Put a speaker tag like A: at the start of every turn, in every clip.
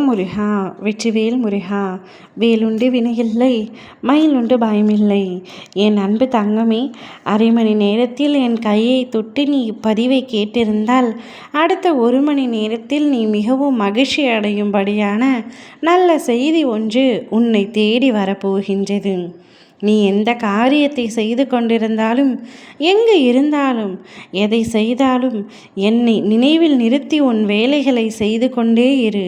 A: முருகா வெற்றிவேல் முருகா. வேலுண்டு வினையில்லை, மயிலுண்டு பயமில்லை. என் அன்பு தங்கமே, அரை மணி நேரத்தில் என் கையை தொட்டு நீ பதிவை கேட்டிருந்தால் அடுத்த 1 மணி நேரத்தில் நீ மிகவும் மகிழ்ச்சி அடையும்படியான நல்ல செய்தி ஒன்று உன்னை தேடி வரப்போகின்றது. நீ எந்த காரியத்தை செய்து கொண்டிருந்தாலும், எங்கு இருந்தாலும், எதை செய்தாலும் என்னை நினைவில் நிறுத்தி உன் வேலைகளை செய்து கொண்டே இரு.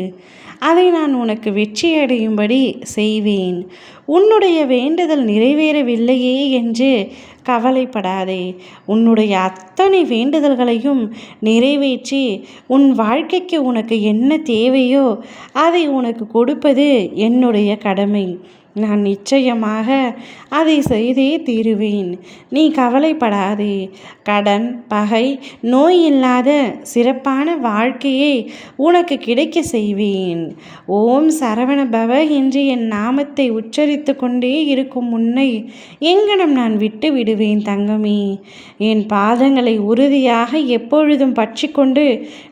A: அதை நான் உனக்கு வெற்றியடையும்படி செய்வேன். உன்னுடைய வேண்டுதல் நிறைவேறவில்லையே என்று கவலைப்படாதே. உன்னுடைய அத்தனை வேண்டுதல்களையும் நிறைவேற்றி உன் வாழ்க்கைக்கு உனக்கு என்ன தேவையோ அதை உனக்கு கொடுப்பது என்னுடைய கடமை. நான் நிச்சயமாக அதை செய்தே தீருவேன். நீ கவலைப்படாதே. கடன், பகை, நோய் இல்லாத சிறப்பான வாழ்க்கையை உனக்கு கிடைக்க செய்வேன். ஓம் சரவண பவ என்று என் நாமத்தை உச்சரித்து கொண்டே இருக்கும் உன்னை எங்கனம் நான் விட்டு விடுவேன் தங்கமே. என் பாதங்களை உறுதியாக எப்பொழுதும் பற்றி கொண்டு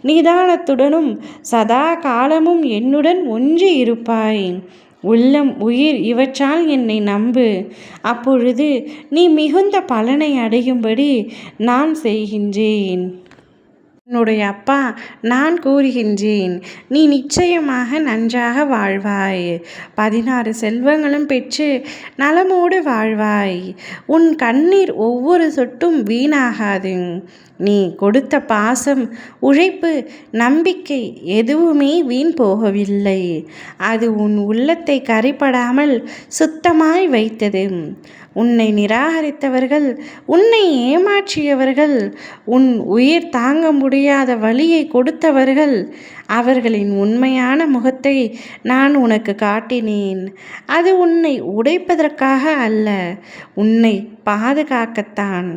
A: நிதானத்துடனும் சதா காலமும் என்னுடன் ஒன்றி இருப்பாய். உள்ளம், உயிர் இவற்றால் என்னை நம்பு. அப்பொழுது நீ மிகுந்த பலனை அடையும்படி நான் செய்கின்றேன். என்னுடைய அப்பா நான் கூறுகின்றேன், நீ நிச்சயமாக நன்றாக வாழ்வாய். 16 செல்வங்களும் பெற்று நலமோடு வாழ்வாய். உன் கண்ணீர் ஒவ்வொரு சொட்டும் வீணாகாது. நீ கொடுத்த பாசம், உழைப்பு, நம்பிக்கை எதுவுமே வீண் போகவில்லை. அது உன் உள்ளத்தை கரைப்படாமல் சுத்தமாய் வைத்தது. உன்னை நிராகரித்தவர்கள், உன்னை ஏமாற்றியவர்கள், உன் உயிர் தாங்க முடியாத வலியை கொடுத்தவர்கள், அவர்களின் உண்மையான முகத்தை நான் உனக்கு காட்டினேன். அது உன்னை உடைப்பதற்காக அல்ல, உன்னை பாதுகாக்கத்தான்.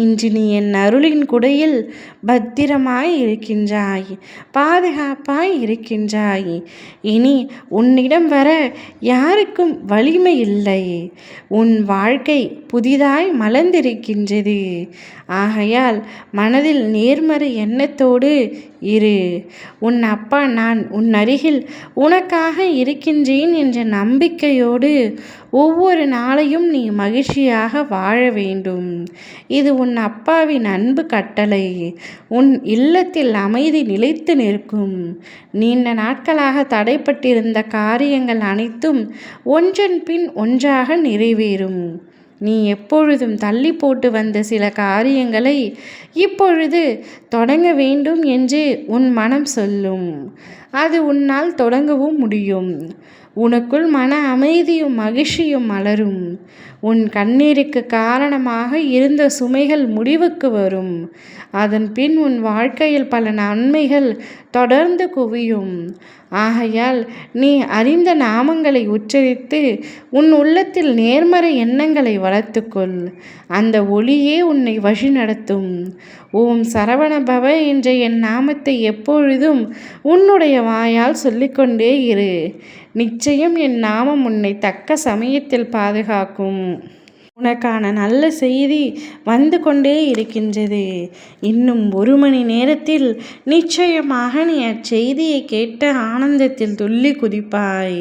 A: இன்று நீ என் அருளின் குடையில் பத்திரமாய் இருக்கின்றாய், பாதுகாப்பாய் இருக்கின்றாய். இனி உன்னிடம் வர யாருக்கும் வலிமை இல்லை. உன் வாழ்க்கை புதிதாய் மலர்ந்திருக்கின்றது. ஆகையால் மனதில் நேர்மறை எண்ணத்தோடு இரு. உன் அப்பா நான் உன் அருகில் உனக்காக இருக்கின்றேன் என்ற நம்பிக்கையோடு ஒவ்வொரு நாளையும் நீ மகிழ்ச்சியாக வாழ வேண்டும். இது உன் அப்பாவின் அன்பு கட்டளை. உன் இல்லத்தில் அமைதி நிலைத்து நிற்கும். நீண்ட நாட்களாக தடைப்பட்டிருந்த காரியங்கள் அனைத்தும் ஒன்றன் பின் ஒன்றாக நிறைவேறும். நீ எப்பொழுதும் தள்ளி போட்டு வந்த சில காரியங்களை இப்பொழுது தொடங்க வேண்டும் என்று உன் மனம் சொல்லும். அது உன்னால் தொடங்கவும் முடியும். உனக்குள் மன அமைதியும் மகிழ்ச்சியும் மலரும். உன் கண்ணீருக்கு காரணமாக இருந்த சுமைகள் முடிவுக்கு வரும். அதன் பின் உன் வாழ்க்கையில் பல நன்மைகள் தொடர்ந்து குவியும். ஆகையால் நீ அறிந்த நாமங்களை உச்சரித்து உன் உள்ளத்தில் நேர்மறை எண்ணங்களை வளர்த்துக்கொள். அந்த ஒளியே உன்னை வழி நடத்தும். ஓம் சரவண பவ என்ற என் நாமத்தை எப்பொழுதும் உன்னுடைய வாயால் சொல்லிக்கொண்டே இரு. நிச்சயம் என் நாமம் உன்னை தக்க சமயத்தில் பாதுகாக்கும். உனக்கான நல்ல செய்தி வந்து கொண்டே இருக்கின்றது. இன்னும் 1 மணி நேரத்தில் நிச்சயமாக நீ அச்செய்தியை கேட்ட ஆனந்தத்தில் துள்ளி குதிப்பாய்.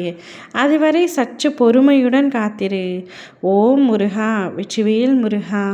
A: அதுவரை சற்று பொறுமையுடன் காத்திரு. ஓம் முருகா வெற்றிவேல் முருகா.